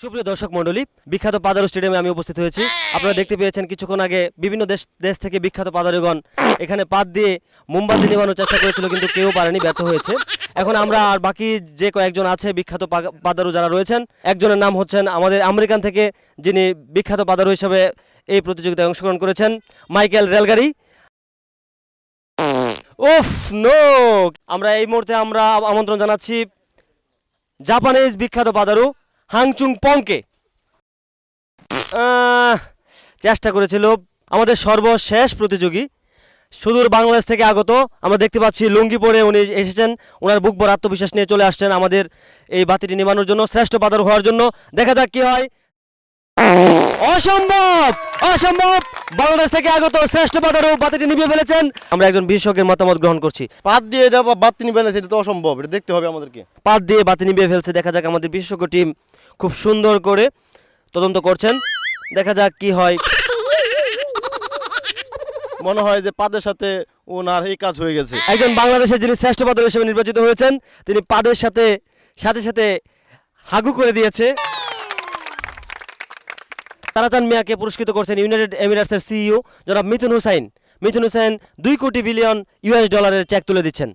সুপ্রিয় দর্শক মণ্ডলী, বিখ্যাত পাদারু স্টেডিয়ামে আমি উপস্থিত হয়েছি। আপনারা দেখতে পেয়েছেন কিছুক্ষণ আগে বিভিন্ন দেশ থেকে বিখ্যাত পাদারুগণ এখানে পাত দিয়ে মোমবাতি নেভানোর চেষ্টা করেছিল, কিন্তু কেউ পারেনি, ব্যর্থ হয়েছে। এখন আমরা আর বাকি যে কয়েকজন আছে বিখ্যাত পাদারু যারা রয়েছেন, একজনের নাম হচ্ছেন আমাদের আমেরিকান থেকে, যিনি বিখ্যাত পাদারু হিসেবে এই প্রতিযোগিতায় অংশগ্রহণ করেছেন, মাইকেল রেলগাড়ি। উফ নো! আমরা এই মুহূর্তে আমন্ত্রণ জানাচ্ছি জাপানিজ বিখ্যাত পাদারু হাংচুং পংকে। চেষ্টা করেছিল আমাদের সর্বশেষ প্রতিযোগী, সুদূর বাংলাদেশ থেকে আগত। আমরা দেখতে পাচ্ছি লুঙ্গি পরে উনি এসেছেন, ওনার বুক ভরা আত্মবিশ্বাস নিয়ে চলে আসছেন আমাদের এই বাতিটি নিবানোর জন্য, শ্রেষ্ঠ পাদারু হওয়ার জন্য। দেখা যাক কি হয়। অসম্ভব অসম্ভব! বাংলাদেশ থেকে আগত শ্রেষ্ঠ পাদারু বাতিটি নিভিয়ে ফেলেছেন। আমরা একজন বিশেষজ্ঞের মতামত গ্রহণ করছি। পাত দিয়ে এটা বাতি নিবে না, এটা তো অসম্ভব, এটা দেখতে হবে আমাদেরকে। পাত দিয়ে বাতি নিভিয়ে ফেলছে। দেখা যাক, আমাদের বিশেষজ্ঞ টিম খুব সুন্দর করে তদন্ত করছেন। দেখা যাক কি হয়। মনে হয় যে পাদের সাথে ওনার এই কাজ হয়ে গেছে। একজন বাংলাদেশের যিনি শ্রেষ্ঠ পাদারু হিসেবে নির্বাচিত হয়েছেন, তিনি পাদের সাথে সাথে হাগু করে দিয়েছে। তারাচান মিয়াকে পুরস্কৃত করছেন ইউনাইটেড এমিরেটসের সিইও জনাব মিথুন হুসাইন। মিথুন হুসাইন 2 কোটি বিলিয়ন US ডলারের চেক তুলে দিচ্ছেন।